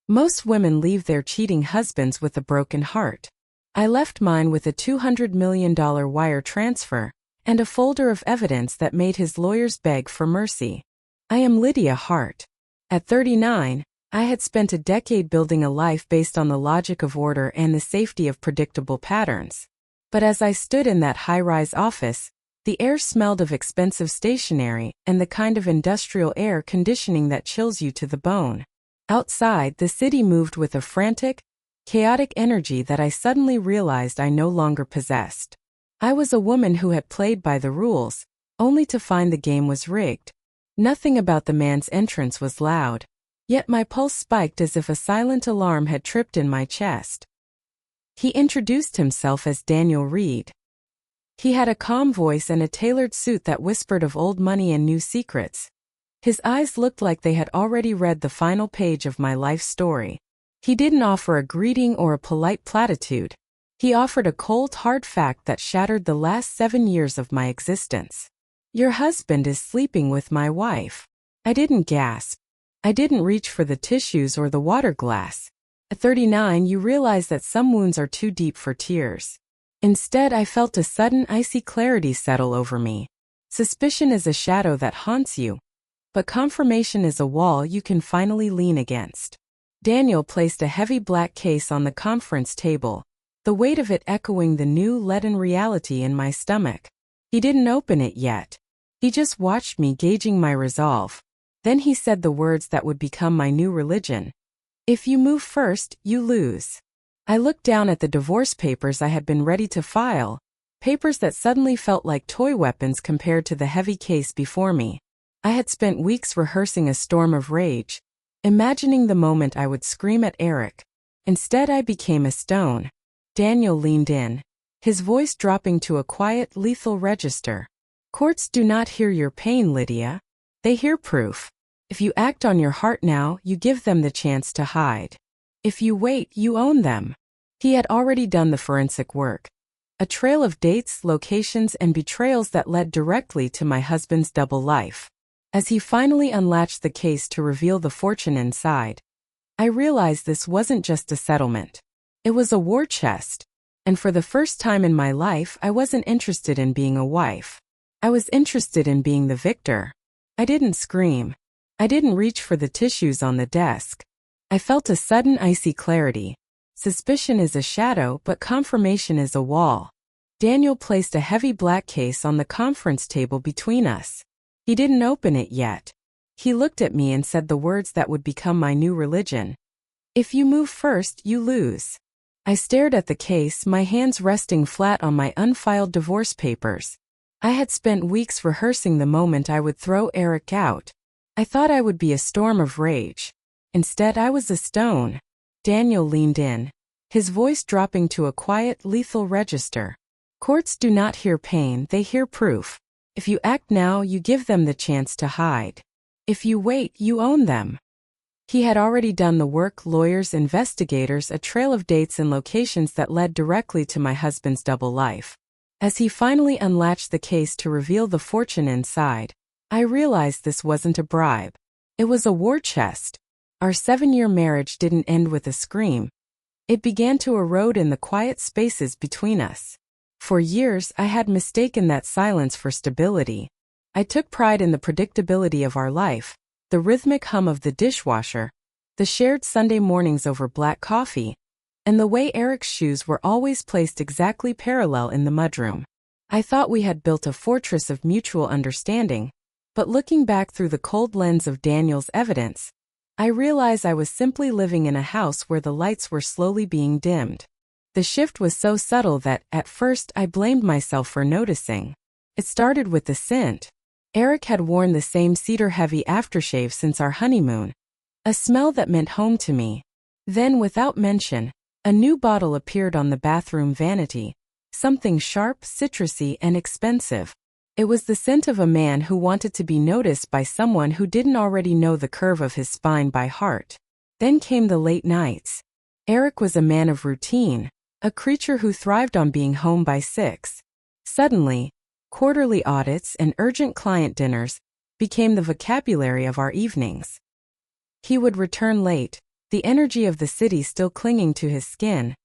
Most women leave their cheating husbands with a broken heart. I left mine with a $200 million wire transfer and a folder of evidence that made his lawyers beg for mercy. I am Lydia Hart. At 39, I had spent a decade building a life based on the logic of order and the safety of predictable patterns. But as I stood in that high-rise office, the air smelled of expensive stationery and the kind of industrial air conditioning that chills you to the bone. Outside, the city moved with a frantic, chaotic energy that I suddenly realized I no longer possessed. I was a woman who had played by the rules, only to find the game was rigged. Nothing about the man's entrance was loud, yet my pulse spiked as if a silent alarm had tripped in my chest. He introduced himself as Daniel Reed. He had a calm voice and a tailored suit that whispered of old money and new secrets. His eyes looked like they had already read the final page of my life story. He didn't offer a greeting or a polite platitude. He offered a cold, hard fact that shattered the last 7 years of my existence. "Your husband is sleeping with my wife." I didn't gasp. I didn't reach for the tissues or the water glass. At 39, you realize that some wounds are too deep for tears. Instead, I felt a sudden icy clarity settle over me. Suspicion is a shadow that haunts you, but confirmation is a wall you can finally lean against. Daniel placed a heavy black case on the conference table, the weight of it echoing the new leaden reality in my stomach. He didn't open it yet. He just watched me, gauging my resolve. Then he said the words that would become my new religion. "If you move first, you lose." I looked down at the divorce papers I had been ready to file, papers that suddenly felt like toy weapons compared to the heavy case before me. I had spent weeks rehearsing a storm of rage, imagining the moment I would scream at Eric. Instead, I became a stone. Daniel leaned in, his voice dropping to a quiet, lethal register. "Courts do not hear your pain, Lydia. They hear proof. If you act on your heart now, you give them the chance to hide. If you wait, you own them." He had already done the forensic work. A trail of dates, locations, and betrayals that led directly to my husband's double life. As he finally unlatched the case to reveal the fortune inside, I realized this wasn't just a settlement. It was a war chest. And for the first time in my life, I wasn't interested in being a wife. I was interested in being the victor. I didn't scream. I didn't reach for the tissues on the desk. I felt a sudden icy clarity. Suspicion is a shadow, but confirmation is a wall. Daniel placed a heavy black case on the conference table between us. He didn't open it yet. He looked at me and said the words that would become my new religion. "If you move first, you lose." I stared at the case, my hands resting flat on my unfiled divorce papers. I had spent weeks rehearsing the moment I would throw Eric out. I thought I would be a storm of rage. Instead, I was a stone. Daniel leaned in, his voice dropping to a quiet, lethal register. "Courts do not hear pain, they hear proof. If you act now, you give them the chance to hide. If you wait, you own them." He had already done the work: lawyers, investigators, a trail of dates and locations that led directly to my husband's double life. As he finally unlatched the case to reveal the fortune inside, I realized this wasn't a bribe. It was a war chest. Our 7-year marriage didn't end with a scream. It began to erode in the quiet spaces between us. For years, I had mistaken that silence for stability. I took pride in the predictability of our life, the rhythmic hum of the dishwasher, the shared Sunday mornings over black coffee, and the way Eric's shoes were always placed exactly parallel in the mudroom. I thought we had built a fortress of mutual understanding, but looking back through the cold lens of Daniel's evidence, I realized I was simply living in a house where the lights were slowly being dimmed. The shift was so subtle that, at first, I blamed myself for noticing. It started with the scent. Eric had worn the same cedar-heavy aftershave since our honeymoon, a smell that meant home to me. Then, without mention, a new bottle appeared on the bathroom vanity, something sharp, citrusy, and expensive. It was the scent of a man who wanted to be noticed by someone who didn't already know the curve of his spine by heart. Then came the late nights. Eric was a man of routine, a creature who thrived on being home by 6. Suddenly, quarterly audits and urgent client dinners became the vocabulary of our evenings. He would return late, the energy of the city still clinging to his skin,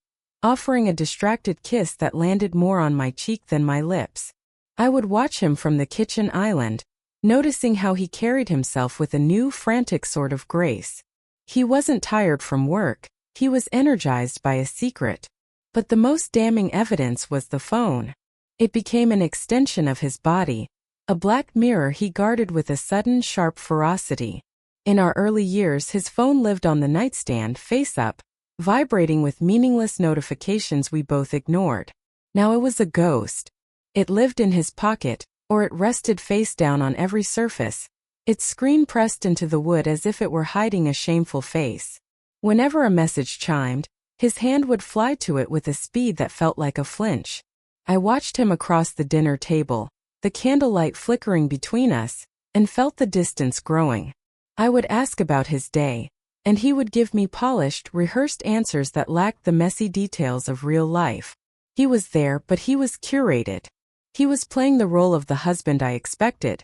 offering a distracted kiss that landed more on my cheek than my lips. I would watch him from the kitchen island, noticing how he carried himself with a new, frantic sort of grace. He wasn't tired from work, he was energized by a secret. But the most damning evidence was the phone. It became an extension of his body, a black mirror he guarded with a sudden, sharp ferocity. In our early years, his phone lived on the nightstand, face up, vibrating with meaningless notifications we both ignored. Now it was a ghost. It lived in his pocket, or it rested face down on every surface, its screen pressed into the wood as if it were hiding a shameful face. Whenever a message chimed, his hand would fly to it with a speed that felt like a flinch. I watched him across the dinner table, the candlelight flickering between us, and felt the distance growing. I would ask about his day, and he would give me polished, rehearsed answers that lacked the messy details of real life. He was there, but he was curated. He was playing the role of the husband I expected,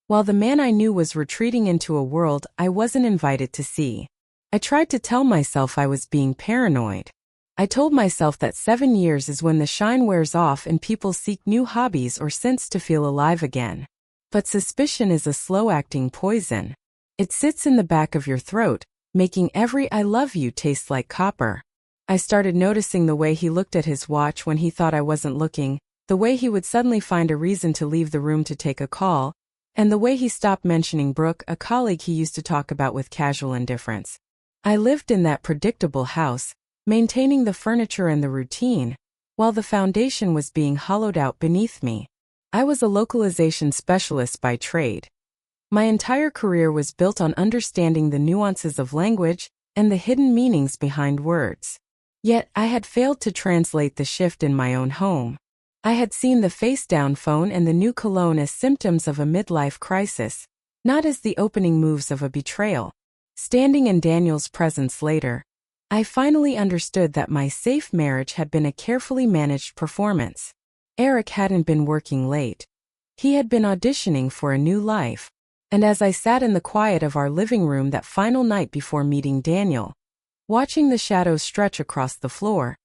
while the man I knew was retreating into a world I wasn't invited to see. I tried to tell myself I was being paranoid. I told myself that 7 years is when the shine wears off and people seek new hobbies or scents to feel alive again. But suspicion is a slow-acting poison. It sits in the back of your throat, making every "I love you" taste like copper. I started noticing the way he looked at his watch when he thought I wasn't looking, the way he would suddenly find a reason to leave the room to take a call, and the way he stopped mentioning Brooke, a colleague he used to talk about with casual indifference. I lived in that predictable house, maintaining the furniture and the routine, while the foundation was being hollowed out beneath me. I was a localization specialist by trade. My entire career was built on understanding the nuances of language and the hidden meanings behind words. Yet, I had failed to translate the shift in my own home. I had seen the face-down phone and the new cologne as symptoms of a midlife crisis, not as the opening moves of a betrayal. Standing in Daniel's presence later, I finally understood that my safe marriage had been a carefully managed performance. Eric hadn't been working late. He had been auditioning for a new life. And as I sat in the quiet of our living room that final night before meeting Daniel, watching the shadows stretch across the floor,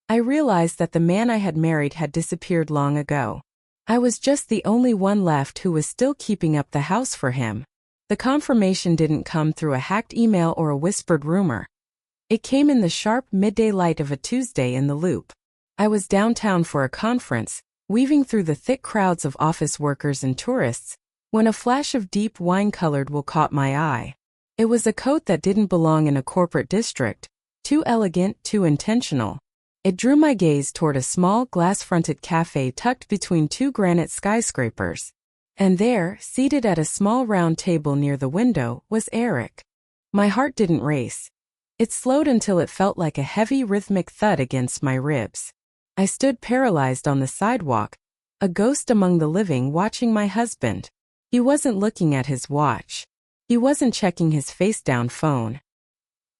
I realized that the man I had married had disappeared long ago. I was just the only one left who was still keeping up the house for him. The confirmation didn't come through a hacked email or a whispered rumor. It came in the sharp midday light of a Tuesday in the Loop. I was downtown for a conference, weaving through the thick crowds of office workers and tourists, when a flash of deep wine-colored wool caught my eye. It was a coat that didn't belong in a corporate district, too elegant, too intentional. It drew my gaze toward a small glass-fronted cafe tucked between two granite skyscrapers. And there, seated at a small round table near the window, was Eric. My heart didn't race. It slowed until it felt like a heavy rhythmic thud against my ribs. I stood paralyzed on the sidewalk, a ghost among the living, watching my husband. He wasn't looking at his watch. He wasn't checking his face-down phone.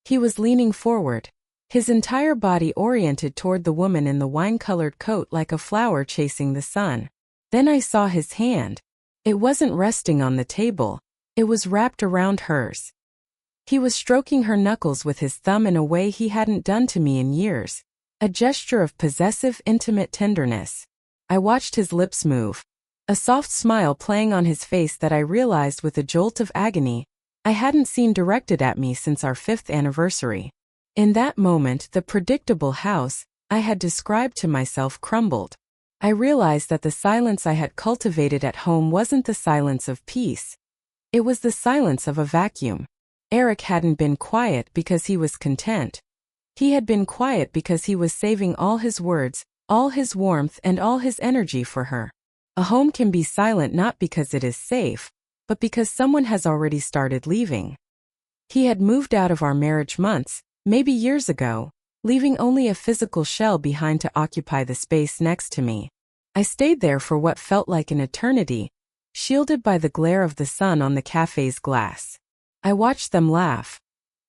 He was leaning forward, his entire body oriented toward the woman in the wine-colored coat like a flower chasing the sun. Then I saw his hand. It wasn't resting on the table. It was wrapped around hers. He was stroking her knuckles with his thumb in a way he hadn't done to me in years, a gesture of possessive, intimate tenderness. I watched his lips move, a soft smile playing on his face that I realized with a jolt of agony I hadn't seen directed at me since our 5th anniversary. In that moment, the predictable house I had described to myself crumbled. I realized that the silence I had cultivated at home wasn't the silence of peace. It was the silence of a vacuum. Eric hadn't been quiet because he was content. He had been quiet because he was saving all his words, all his warmth, and all his energy for her. A home can be silent not because it is safe, but because someone has already started leaving. He had moved out of our marriage months, maybe years ago, leaving only a physical shell behind to occupy the space next to me. I stayed there for what felt like an eternity, shielded by the glare of the sun on the cafe's glass. I watched them laugh.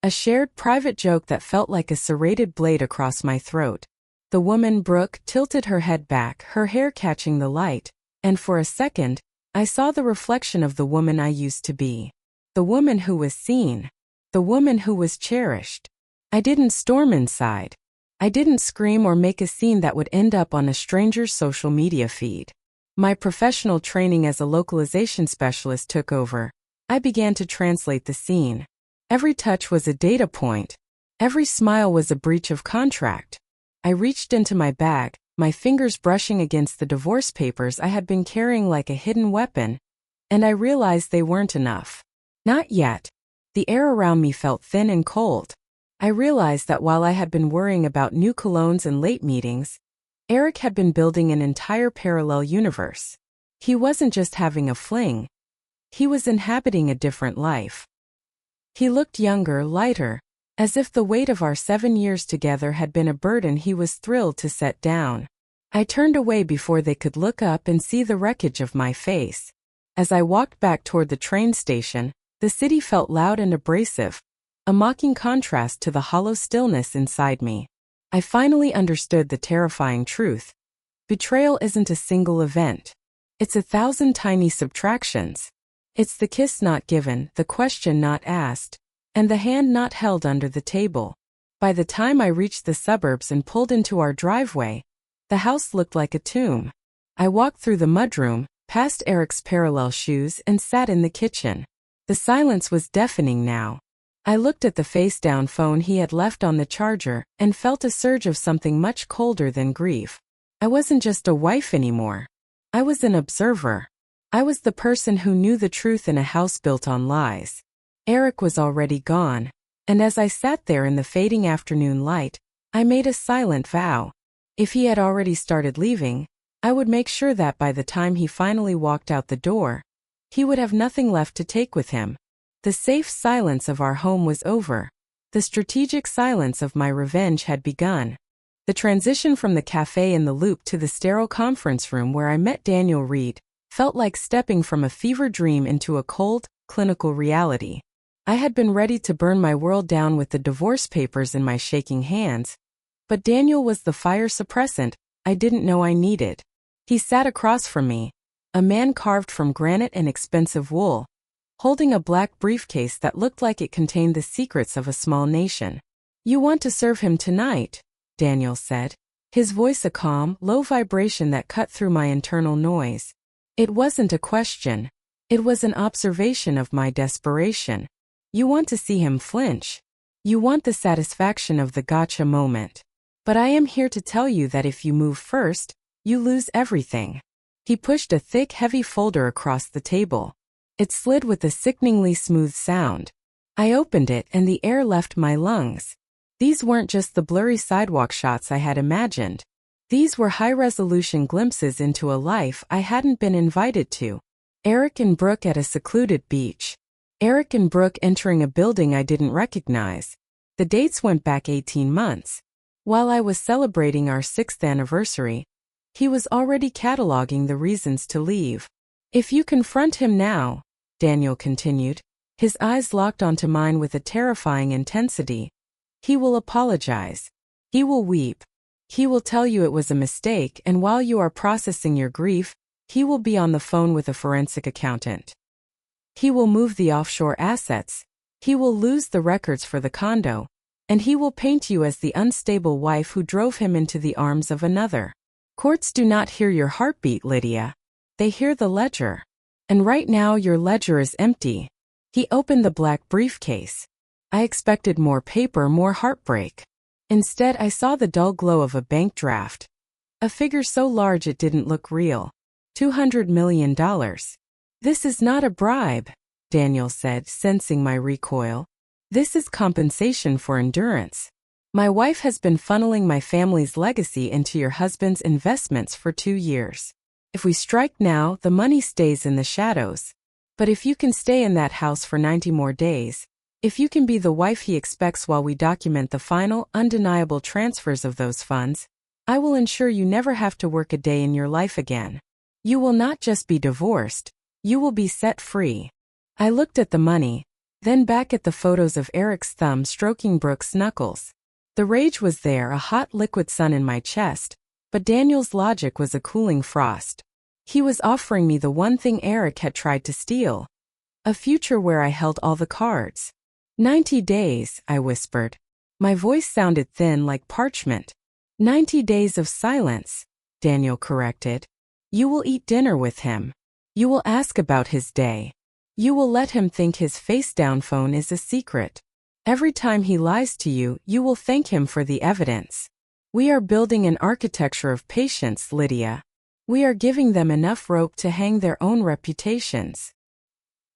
A shared private joke that felt like a serrated blade across my throat. The woman, Brooke, tilted her head back, her hair catching the light, and for a second, I saw the reflection of the woman I used to be. The woman who was seen. The woman who was cherished. I didn't storm inside. I didn't scream or make a scene that would end up on a stranger's social media feed. My professional training as a localization specialist took over. I began to translate the scene. Every touch was a data point. Every smile was a breach of contract. I reached into my bag, my fingers brushing against the divorce papers I had been carrying like a hidden weapon, and I realized they weren't enough. Not yet. The air around me felt thin and cold. I realized that while I had been worrying about new colognes and late meetings, Eric had been building an entire parallel universe. He wasn't just having a fling. He was inhabiting a different life. He looked younger, lighter, as if the weight of our 7 years together had been a burden he was thrilled to set down. I turned away before they could look up and see the wreckage of my face. As I walked back toward the train station, the city felt loud and abrasive, a mocking contrast to the hollow stillness inside me. I finally understood the terrifying truth. Betrayal isn't a single event. It's 1,000 tiny subtractions. It's the kiss not given, the question not asked, and the hand not held under the table. By the time I reached the suburbs and pulled into our driveway, the house looked like a tomb. I walked through the mudroom, past Eric's parallel shoes, and sat in the kitchen. The silence was deafening now. I looked at the face-down phone he had left on the charger and felt a surge of something much colder than grief. I wasn't just a wife anymore. I was an observer. I was the person who knew the truth in a house built on lies. Eric was already gone, and as I sat there in the fading afternoon light, I made a silent vow. If he had already started leaving, I would make sure that by the time he finally walked out the door, he would have nothing left to take with him. The safe silence of our home was over. The strategic silence of my revenge had begun. The transition from the cafe in the Loop to the sterile conference room where I met Daniel Reed felt like stepping from a fever dream into a cold, clinical reality. I had been ready to burn my world down with the divorce papers in my shaking hands, but Daniel was the fire suppressant I didn't know I needed. He sat across from me, a man carved from granite and expensive wool, holding a black briefcase that looked like it contained the secrets of a small nation. "You want to serve him tonight," Daniel said, his voice a calm, low vibration that cut through my internal noise. It wasn't a question. It was an observation of my desperation. You want to see him flinch. You want the satisfaction of the gotcha moment. But I am here to tell you that if you move first, you lose everything. He pushed a thick, heavy folder across the table. It slid with a sickeningly smooth sound. I opened it and the air left my lungs. These weren't just the blurry sidewalk shots I had imagined. These were high-resolution glimpses into a life I hadn't been invited to. Eric and Brooke at a secluded beach. Eric and Brooke entering a building I didn't recognize. The dates went back 18 months. While I was celebrating our 6th anniversary, he was already cataloging the reasons to leave. "If you confront him now," Daniel continued, his eyes locked onto mine with a terrifying intensity, "he will apologize. He will weep. He will tell you it was a mistake, and while you are processing your grief, he will be on the phone with a forensic accountant. He will move the offshore assets. He will lose the records for the condo, and he will paint you as the unstable wife who drove him into the arms of another. Courts do not hear your heartbeat, Lydia. They hear the ledger. And right now your ledger is empty." He opened the black briefcase. I expected more paper, more heartbreak. Instead, I saw the dull glow of a bank draft. A figure so large it didn't look real. $200 million. "This is not a bribe," Daniel said, sensing my recoil. "This is compensation for endurance. My wife has been funneling my family's legacy into your husband's investments for 2 years. If we strike now, the money stays in the shadows. But if you can stay in that house for 90 more days, if you can be the wife he expects while we document the final, undeniable transfers of those funds, I will ensure you never have to work a day in your life again. You will not just be divorced, you will be set free." I looked at the money, then back at the photos of Eric's thumb stroking Brooke's knuckles. The rage was there, a hot liquid sun in my chest, but Daniel's logic was a cooling frost. He was offering me the one thing Eric had tried to steal. A future where I held all the cards. 90 days, I whispered. My voice sounded thin like parchment. 90 days of silence, Daniel corrected. You will eat dinner with him. You will ask about his day. You will let him think his face-down phone is a secret. Every time he lies to you, you will thank him for the evidence. We are building an architecture of patience, Lydia. We are giving them enough rope to hang their own reputations.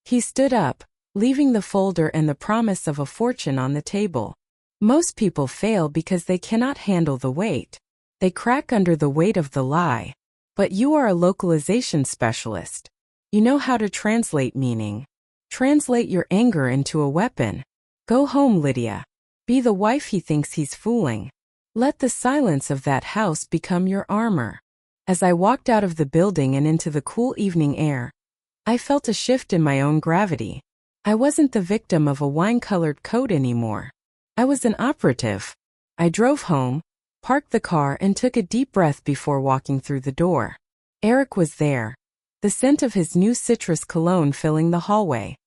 He stood up, leaving the folder and the promise of a fortune on the table. Most people fail because they cannot handle the weight. They crack under the weight of the lie. But you are a localization specialist. You know how to translate meaning. Translate your anger into a weapon. Go home, Lydia. Be the wife he thinks he's fooling. Let the silence of that house become your armor. As I walked out of the building and into the cool evening air, I felt a shift in my own gravity. I wasn't the victim of a wine-colored coat anymore. I was an operative. I drove home, parked the car and took a deep breath before walking through the door. Eric was there, the scent of his new citrus cologne filling the hallway.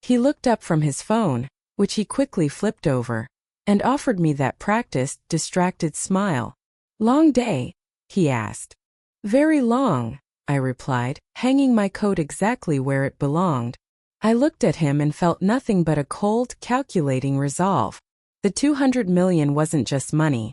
He looked up from his phone, which he quickly flipped over, and offered me that practiced, distracted smile. Long day? He asked. Very long, I replied, hanging my coat exactly where it belonged. I looked at him and felt nothing but a cold, calculating resolve. The 200 million wasn't just money.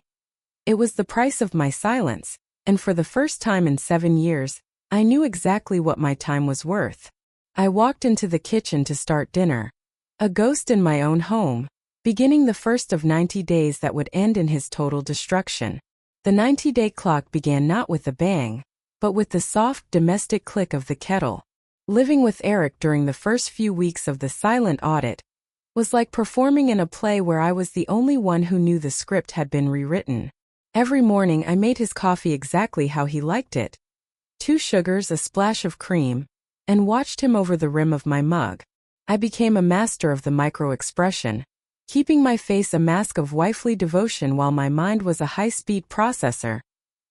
It was the price of my silence, and for the first time in 7 years, I knew exactly what my time was worth. I walked into the kitchen to start dinner. A ghost in my own home, beginning the first of 90 days that would end in his total destruction. The 90-day clock began not with a bang, but with the soft domestic click of the kettle. Living with Eric during the first few weeks of the silent audit was like performing in a play where I was the only one who knew the script had been rewritten. Every morning I made his coffee exactly how he liked it. 2 sugars, a splash of cream, and watched him over the rim of my mug. I became a master of the micro-expression, keeping my face a mask of wifely devotion while my mind was a high-speed processor,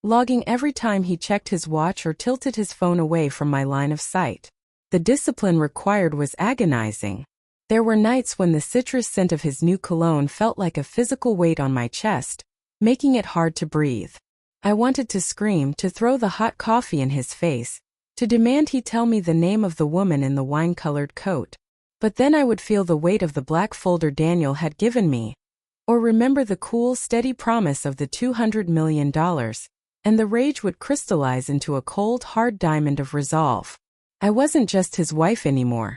logging every time he checked his watch or tilted his phone away from my line of sight. The discipline required was agonizing. There were nights when the citrus scent of his new cologne felt like a physical weight on my chest, making it hard to breathe. I wanted to scream, to throw the hot coffee in his face, to demand he tell me the name of the woman in the wine-colored coat. But then I would feel the weight of the black folder Daniel had given me, or remember the cool, steady promise of the $200 million, and the rage would crystallize into a cold, hard diamond of resolve. I wasn't just his wife anymore.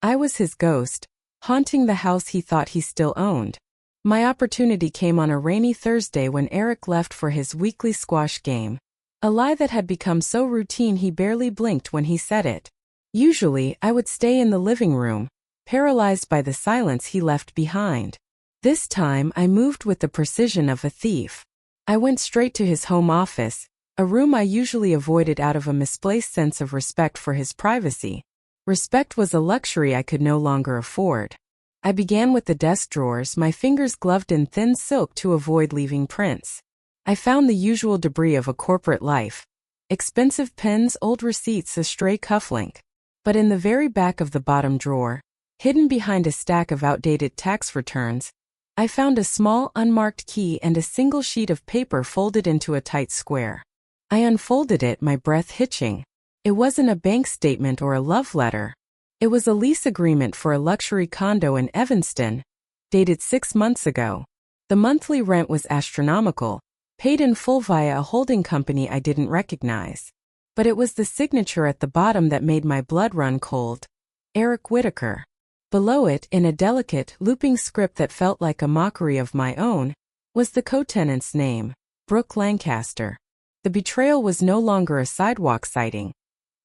I was his ghost, haunting the house he thought he still owned. My opportunity came on a rainy Thursday when Eric left for his weekly squash game, a lie that had become so routine he barely blinked when he said it. Usually, I would stay in the living room, paralyzed by the silence he left behind. This time, I moved with the precision of a thief. I went straight to his home office, a room I usually avoided out of a misplaced sense of respect for his privacy. Respect was a luxury I could no longer afford. I began with the desk drawers, my fingers gloved in thin silk to avoid leaving prints. I found the usual debris of a corporate life. Expensive pens, old receipts, a stray cufflink. But in the very back of the bottom drawer, hidden behind a stack of outdated tax returns, I found a small unmarked key and a single sheet of paper folded into a tight square. I unfolded it, my breath hitching. It wasn't a bank statement or a love letter. It was a lease agreement for a luxury condo in Evanston, dated 6 months ago. The monthly rent was astronomical, paid in full via a holding company I didn't recognize. But it was the signature at the bottom that made my blood run cold. Eric Whitaker. Below it, in a delicate, looping script that felt like a mockery of my own, was the co-tenant's name, Brooke Lancaster. The betrayal was no longer a sidewalk sighting.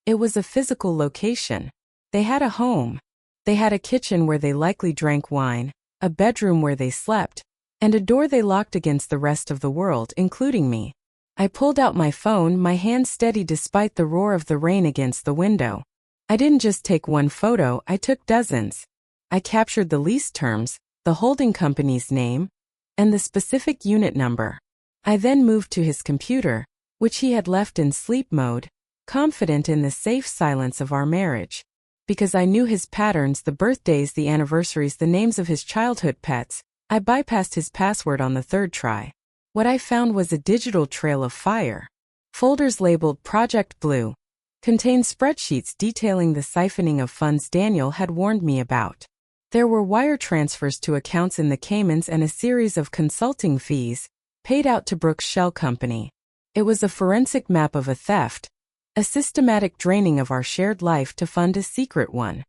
It was a physical location. They had a home. They had a kitchen where they likely drank wine, a bedroom where they slept, and a door they locked against the rest of the world, including me. I pulled out my phone, my hand steady despite the roar of the rain against the window. I didn't just take one photo, I took dozens. I captured the lease terms, the holding company's name, and the specific unit number. I then moved to his computer, which he had left in sleep mode, confident in the safe silence of our marriage. Because I knew his patterns, the birthdays, the anniversaries, the names of his childhood pets, I bypassed his password on the third try. What I found was a digital trail of fire. Folders labeled Project Blue contained spreadsheets detailing the siphoning of funds Daniel had warned me about. There were wire transfers to accounts in the Caymans and a series of consulting fees paid out to Brooks' shell company. It was a forensic map of a theft, a systematic draining of our shared life to fund a secret one.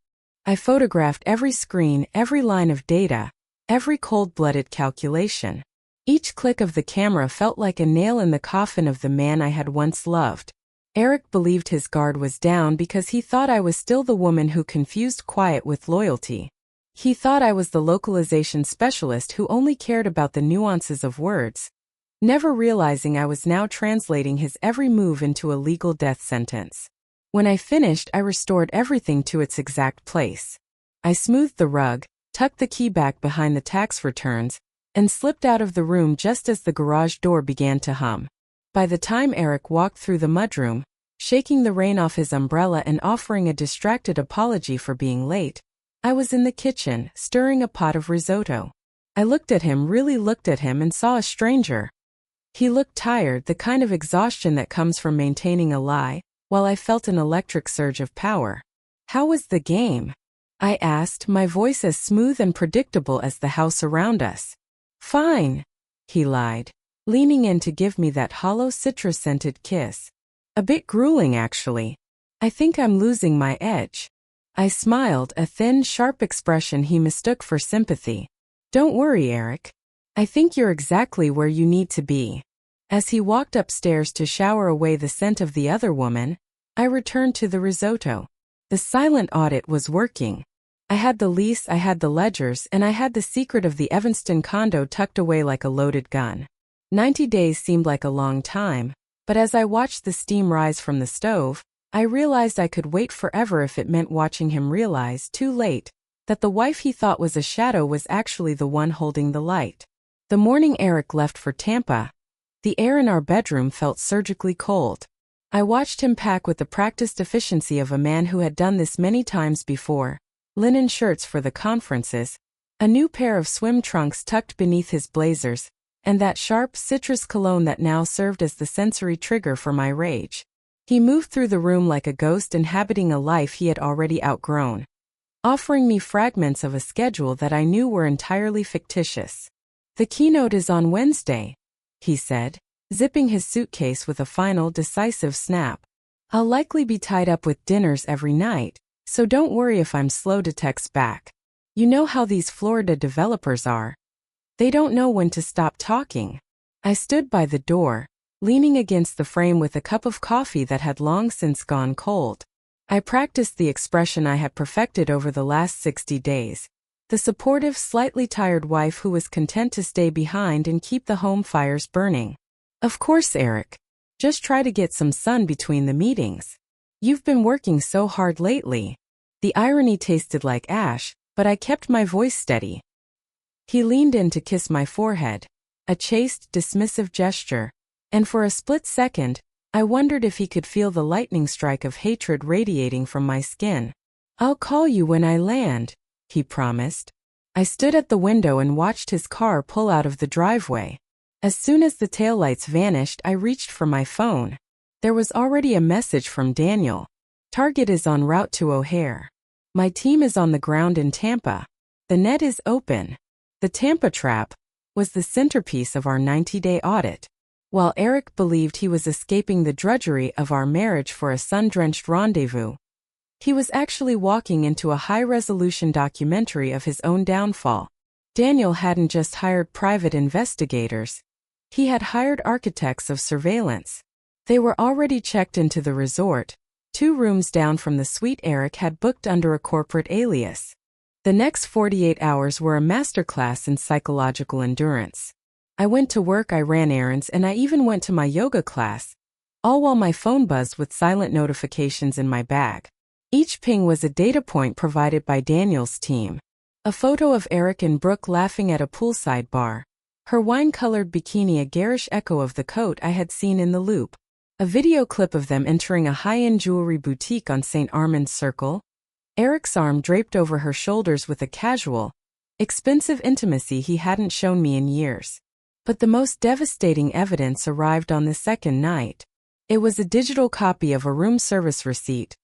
I photographed every screen, every line of data, every cold-blooded calculation. Each click of the camera felt like a nail in the coffin of the man I had once loved. Eric believed his guard was down because he thought I was still the woman who confused quiet with loyalty. He thought I was the localization specialist who only cared about the nuances of words, never realizing I was now translating his every move into a legal death sentence. When I finished, I restored everything to its exact place. I smoothed the rug, tucked the key back behind the tax returns, and slipped out of the room just as the garage door began to hum. By the time Eric walked through the mudroom, shaking the rain off his umbrella and offering a distracted apology for being late, I was in the kitchen, stirring a pot of risotto. I really looked at him and saw a stranger. He looked tired, the kind of exhaustion that comes from maintaining a lie, while I felt an electric surge of power. "How was the game?" I asked, my voice as smooth and predictable as the house around us. "Fine," he lied, leaning in to give me that hollow citrus-scented kiss. "A bit grueling, actually. I think I'm losing my edge." I smiled, a thin, sharp expression he mistook for sympathy. "Don't worry, Eric. I think you're exactly where you need to be." As he walked upstairs to shower away the scent of the other woman, I returned to the risotto. The silent audit was working. I had the lease, I had the ledgers, and I had the secret of the Evanston condo tucked away like a loaded gun. 90 days seemed like a long time, but as I watched the steam rise from the stove, I realized I could wait forever if it meant watching him realize, too late, that the wife he thought was a shadow was actually the one holding the light. The morning Eric left for Tampa, the air in our bedroom felt surgically cold. I watched him pack with the practiced efficiency of a man who had done this many times before. Linen shirts for the conferences, a new pair of swim trunks tucked beneath his blazers, and that sharp citrus cologne that now served as the sensory trigger for my rage. He moved through the room like a ghost inhabiting a life he had already outgrown, offering me fragments of a schedule that I knew were entirely fictitious. "The keynote is on Wednesday," he said, zipping his suitcase with a final, decisive snap. "I'll likely be tied up with dinners every night, so don't worry if I'm slow to text back. You know how these Florida developers are. They don't know when to stop talking." I stood by the door, leaning against the frame with a cup of coffee that had long since gone cold. I practiced the expression I had perfected over the last 60 days. The supportive, slightly tired wife who was content to stay behind and keep the home fires burning. "Of course, Eric. Just try to get some sun between the meetings. You've been working so hard lately." The irony tasted like ash, but I kept my voice steady. He leaned in to kiss my forehead, a chaste, dismissive gesture, and for a split second, I wondered if he could feel the lightning strike of hatred radiating from my skin. "I'll call you when I land," he promised. I stood at the window and watched his car pull out of the driveway. As soon as the taillights vanished, I reached for my phone. There was already a message from Daniel. "Target is en route to O'Hare. My team is on the ground in Tampa. The net is open." The Tampa trap was the centerpiece of our 90-day audit. While Eric believed he was escaping the drudgery of our marriage for a sun-drenched rendezvous, he was actually walking into a high-resolution documentary of his own downfall. Daniel hadn't just hired private investigators. He had hired architects of surveillance. They were already checked into the resort, 2 rooms down from the suite Eric had booked under a corporate alias. The next 48 hours were a masterclass in psychological endurance. I went to work, I ran errands, and I even went to my yoga class, all while my phone buzzed with silent notifications in my bag. Each ping was a data point provided by Daniel's team. A photo of Eric and Brooke laughing at a poolside bar, her wine-colored bikini a garish echo of the coat I had seen in the Loop. A video clip of them entering a high-end jewelry boutique on St. Armand's Circle, Eric's arm draped over her shoulders with a casual, expensive intimacy he hadn't shown me in years. But the most devastating evidence arrived on the second night. It was a digital copy of a room service receipt,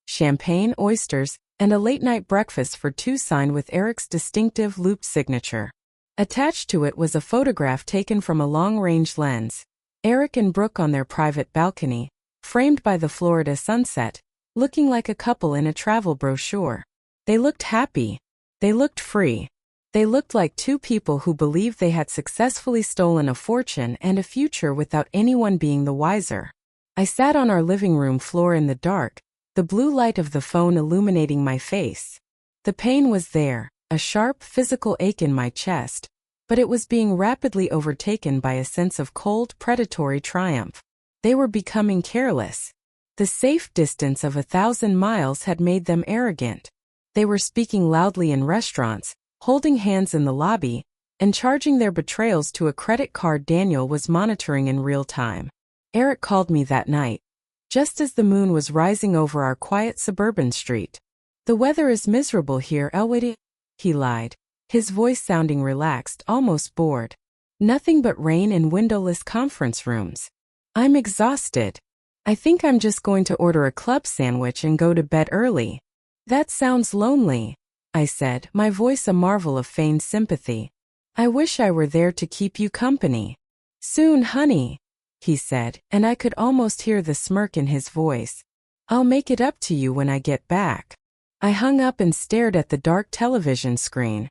champagne, oysters, and a late-night breakfast for two signed with Eric's distinctive looped signature. Attached to it was a photograph taken from a long-range lens. Eric and Brooke on their private balcony, framed by the Florida sunset, looking like a couple in a travel brochure. They looked happy. They looked free. They looked like two people who believed they had successfully stolen a fortune and a future without anyone being the wiser. I sat on our living room floor in the dark, the blue light of the phone illuminating my face. The pain was there, a sharp physical ache in my chest, but it was being rapidly overtaken by a sense of cold, predatory triumph. They were becoming careless. The safe distance of 1,000 miles had made them arrogant. They were speaking loudly in restaurants, holding hands in the lobby, and charging their betrayals to a credit card Daniel was monitoring in real time. Eric called me that night, just as the moon was rising over our quiet suburban street. "The weather is miserable here, Elwood," he lied, his voice sounding relaxed, almost bored. "Nothing but rain and windowless conference rooms. I'm exhausted. I think I'm just going to order a club sandwich and go to bed early." "That sounds lonely," I said, my voice a marvel of feigned sympathy. "I wish I were there to keep you company." "Soon, honey," he said, and I could almost hear the smirk in his voice. "I'll make it up to you when I get back." I hung up and stared at the dark television screen.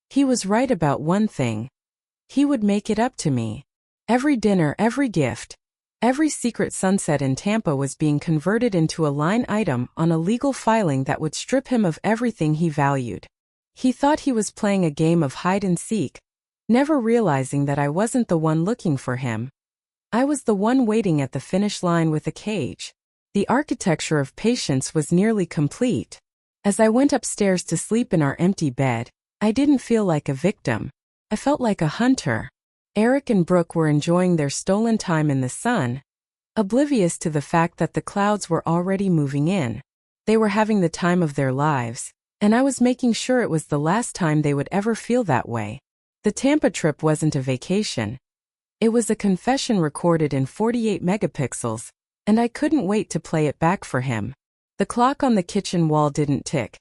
He was right about one thing. He would make it up to me. Every dinner, every gift, every secret sunset in Tampa was being converted into a line item on a legal filing that would strip him of everything he valued. He thought he was playing a game of hide and seek, never realizing that I wasn't the one looking for him. I was the one waiting at the finish line with a cage. The architecture of patience was nearly complete. As I went upstairs to sleep in our empty bed, I didn't feel like a victim. I felt like a hunter. Eric and Brooke were enjoying their stolen time in the sun, oblivious to the fact that the clouds were already moving in. They were having the time of their lives, and I was making sure it was the last time they would ever feel that way. The Tampa trip wasn't a vacation. It was a confession recorded in 48 megapixels, and I couldn't wait to play it back for him. The clock on the kitchen wall didn't tick.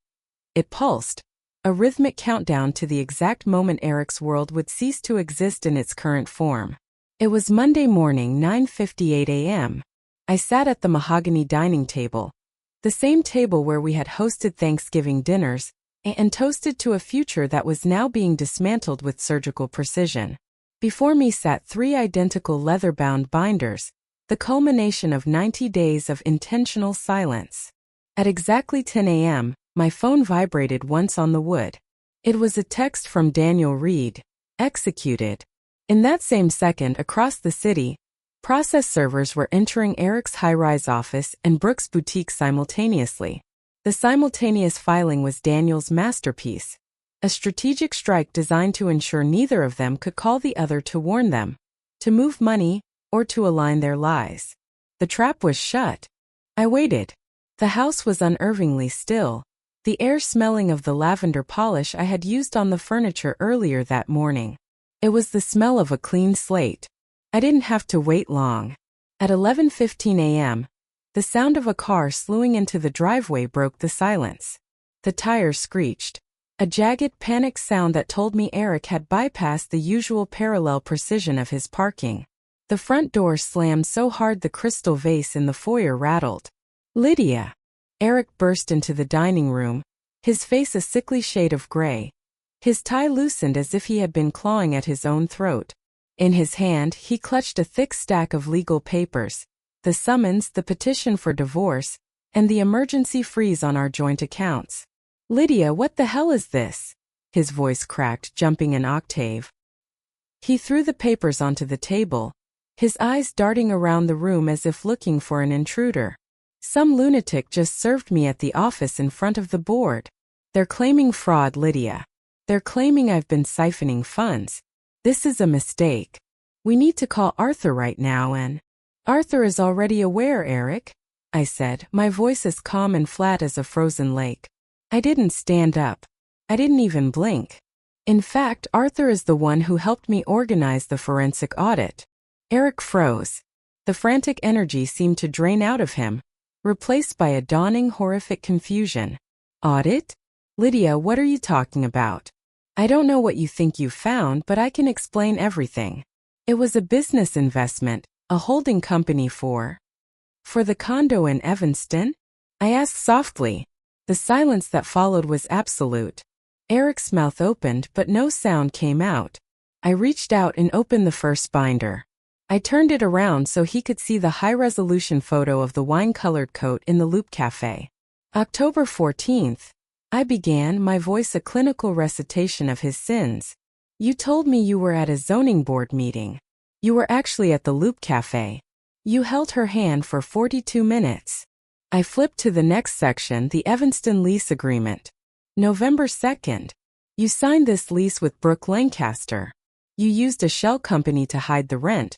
It pulsed, a rhythmic countdown to the exact moment Eric's world would cease to exist in its current form. It was Monday morning, 9:58 a.m. I sat at the mahogany dining table, the same table where we had hosted Thanksgiving dinners, and toasted to a future that was now being dismantled with surgical precision. Before me sat 3 identical leather-bound binders, the culmination of 90 days of intentional silence. At exactly 10 a.m., my phone vibrated once on the wood. It was a text from Daniel Reed. Executed. In that same second, across the city, process servers were entering Eric's high-rise office and Brooke's boutique simultaneously. The simultaneous filing was Daniel's masterpiece, a strategic strike designed to ensure neither of them could call the other to warn them, to move money, or to align their lies. The trap was shut. I waited. The house was unnervingly still, the air smelling of the lavender polish I had used on the furniture earlier that morning. It was the smell of a clean slate. I didn't have to wait long. At 11:15 a.m., the sound of a car slewing into the driveway broke the silence. The tires screeched, a jagged, panicked sound that told me Eric had bypassed the usual parallel precision of his parking. The front door slammed so hard the crystal vase in the foyer rattled. "Lydia!" Eric burst into the dining room, his face a sickly shade of gray, his tie loosened as if he had been clawing at his own throat. In his hand, he clutched a thick stack of legal papers, the summons, the petition for divorce, and the emergency freeze on our joint accounts. "Lydia, what the hell is this?" His voice cracked, jumping an octave. He threw the papers onto the table, his eyes darting around the room as if looking for an intruder. "Some lunatic just served me at the office in front of the board. They're claiming fraud, Lydia. They're claiming I've been siphoning funds. This is a mistake. We need to call Arthur right now and—" "Arthur is already aware, Eric," I said, my voice as calm and flat as a frozen lake. I didn't stand up. I didn't even blink. In fact, Arthur is the one who helped me organize the forensic audit. Eric froze. The frantic energy seemed to drain out of him, replaced by a dawning horrific confusion. Audit? Lydia, what are you talking about? I don't know what you think you found, but I can explain everything. It was a business investment, a holding company for the condo in Evanston? I asked softly. The silence that followed was absolute. Eric's mouth opened, but no sound came out. I reached out and opened the first binder. I turned it around so he could see the high-resolution photo of the wine-colored coat in the Loop Cafe. October 14th. I began, my voice a clinical recitation of his sins. You told me you were at a zoning board meeting. You were actually at the Loop Cafe. You held her hand for 42 minutes. I flipped to the next section, the Evanston lease agreement. November 2nd. You signed this lease with Brooke Lancaster. You used a shell company to hide the rent,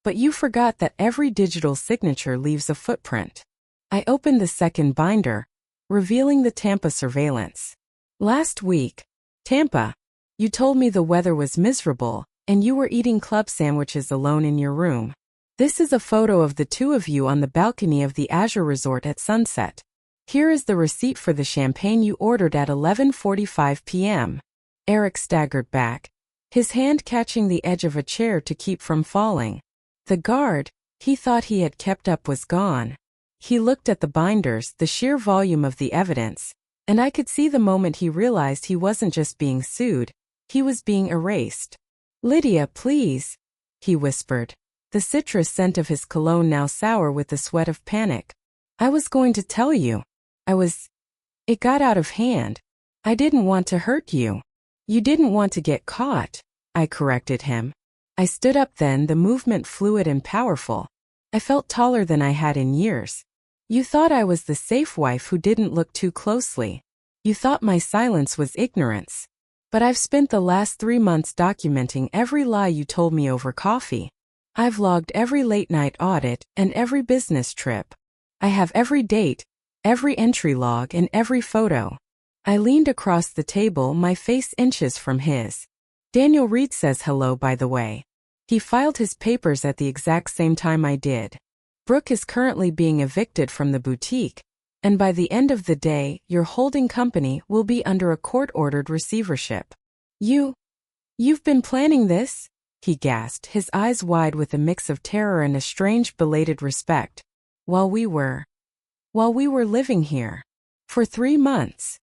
but you forgot that every digital signature leaves a footprint. I opened the second binder, revealing the Tampa surveillance. Last week, Tampa, you told me the weather was miserable, and you were eating club sandwiches alone in your room. This is a photo of the two of you on the balcony of the Azure Resort at sunset. Here is the receipt for the champagne you ordered at 11:45 p.m. Eric staggered back, his hand catching the edge of a chair to keep from falling. The guard he thought he had kept up was gone. He looked at the binders, the sheer volume of the evidence, and I could see the moment he realized he wasn't just being sued, he was being erased. Lydia, please, he whispered, the citrus scent of his cologne now sour with the sweat of panic. I was going to tell you. It got out of hand. I didn't want to hurt you. You didn't want to get caught, I corrected him. I stood up then, the movement fluid and powerful. I felt taller than I had in years. You thought I was the safe wife who didn't look too closely. You thought my silence was ignorance. But I've spent the last 3 months documenting every lie you told me over coffee. I've logged every late-night audit and every business trip. I have every date, every entry log, and every photo. I leaned across the table, my face inches from his. Daniel Reed says hello, by the way. He filed his papers at the exact same time I did. Brooke is currently being evicted from the boutique, and by the end of the day, your holding company will be under a court-ordered receivership. You've been planning this? He gasped, his eyes wide with a mix of terror and a strange belated respect. While we were living here. For 3 months.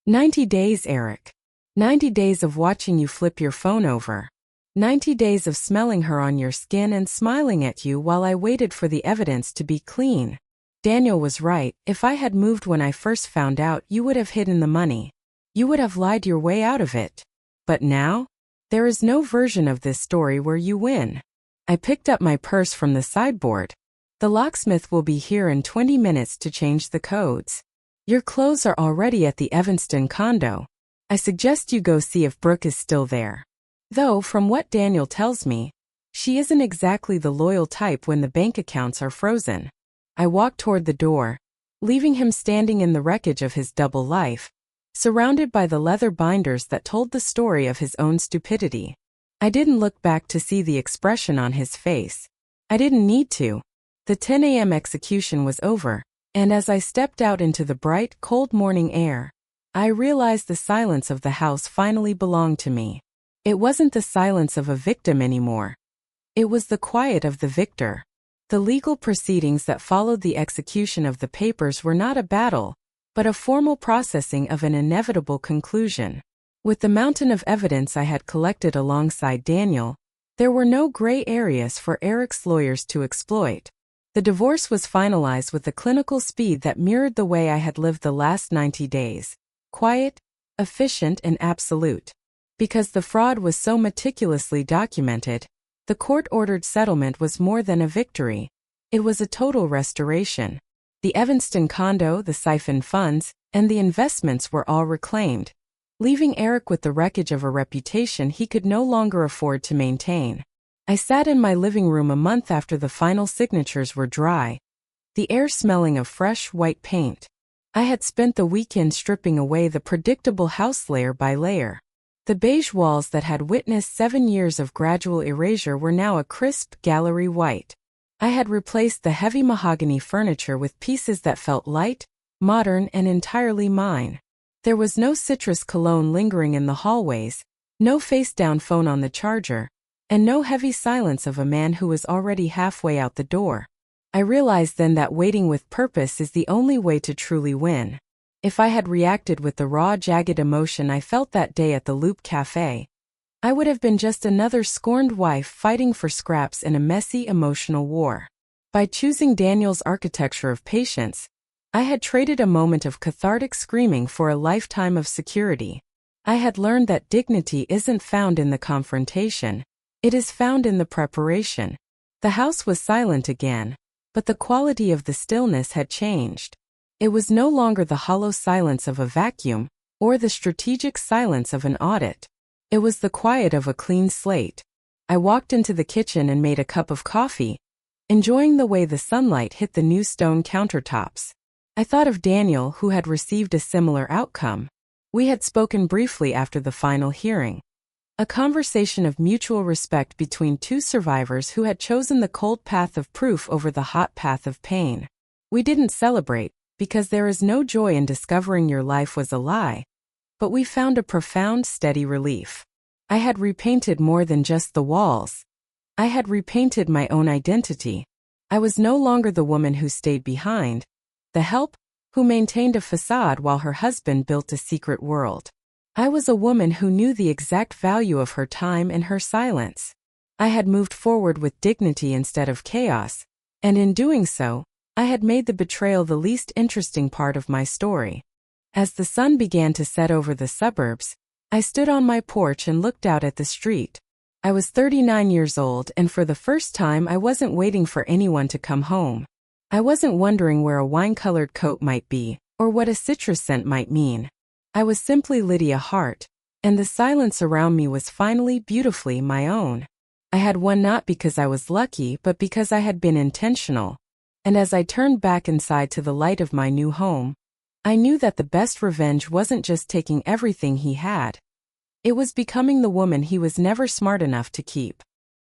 90 days, Eric. 90 days of watching you flip your phone over. 90 days of smelling her on your skin and smiling at you while I waited for the evidence to be clean. Daniel was right. If I had moved when I first found out, you would have hidden the money. You would have lied your way out of it. But now? There is no version of this story where you win. I picked up my purse from the sideboard. The locksmith will be here in 20 minutes to change the codes. Your clothes are already at the Evanston condo. I suggest you go see if Brooke is still there. Though, from what Daniel tells me, she isn't exactly the loyal type when the bank accounts are frozen. I walked toward the door, leaving him standing in the wreckage of his double life, surrounded by the leather binders that told the story of his own stupidity. I didn't look back to see the expression on his face. I didn't need to. The 10 a.m. execution was over, and as I stepped out into the bright, cold morning air, I realized the silence of the house finally belonged to me. It wasn't the silence of a victim anymore. It was the quiet of the victor. The legal proceedings that followed the execution of the papers were not a battle, but a formal processing of an inevitable conclusion. With the mountain of evidence I had collected alongside Daniel, there were no gray areas for Eric's lawyers to exploit. The divorce was finalized with a clinical speed that mirrored the way I had lived the last 90 days. Quiet, efficient, and absolute. Because the fraud was so meticulously documented, the court-ordered settlement was more than a victory. It was a total restoration. The Evanston condo, the siphoned funds, and the investments were all reclaimed, leaving Eric with the wreckage of a reputation he could no longer afford to maintain. I sat in my living room a month after the final signatures were dry, the air smelling of fresh white paint. I had spent the weekend stripping away the predictable house layer by layer. The beige walls that had witnessed 7 years of gradual erasure were now a crisp gallery white. I had replaced the heavy mahogany furniture with pieces that felt light, modern, and entirely mine. There was no citrus cologne lingering in the hallways, no face-down phone on the charger, and no heavy silence of a man who was already halfway out the door. I realized then that waiting with purpose is the only way to truly win. If I had reacted with the raw, jagged emotion I felt that day at the Loop Cafe, I would have been just another scorned wife fighting for scraps in a messy emotional war. By choosing Daniel's architecture of patience, I had traded a moment of cathartic screaming for a lifetime of security. I had learned that dignity isn't found in the confrontation, it is found in the preparation. The house was silent again, but the quality of the stillness had changed. It was no longer the hollow silence of a vacuum, or the strategic silence of an audit. It was the quiet of a clean slate. I walked into the kitchen and made a cup of coffee, enjoying the way the sunlight hit the new stone countertops. I thought of Daniel, who had received a similar outcome. We had spoken briefly after the final hearing. A conversation of mutual respect between two survivors who had chosen the cold path of proof over the hot path of pain. We didn't celebrate, because there is no joy in discovering your life was a lie. But we found a profound, steady relief. I had repainted more than just the walls. I had repainted my own identity. I was no longer the woman who stayed behind, the help who maintained a facade while her husband built a secret world. I was a woman who knew the exact value of her time and her silence. I had moved forward with dignity instead of chaos, and in doing so, I had made the betrayal the least interesting part of my story. As the sun began to set over the suburbs, I stood on my porch and looked out at the street. I was 39 years old, and for the first time I wasn't waiting for anyone to come home. I wasn't wondering where a wine-colored coat might be, or what a citrus scent might mean. I was simply Lydia Hart, and the silence around me was finally beautifully my own. I had won not because I was lucky, but because I had been intentional. And as I turned back inside to the light of my new home, I knew that the best revenge wasn't just taking everything he had. It was becoming the woman he was never smart enough to keep.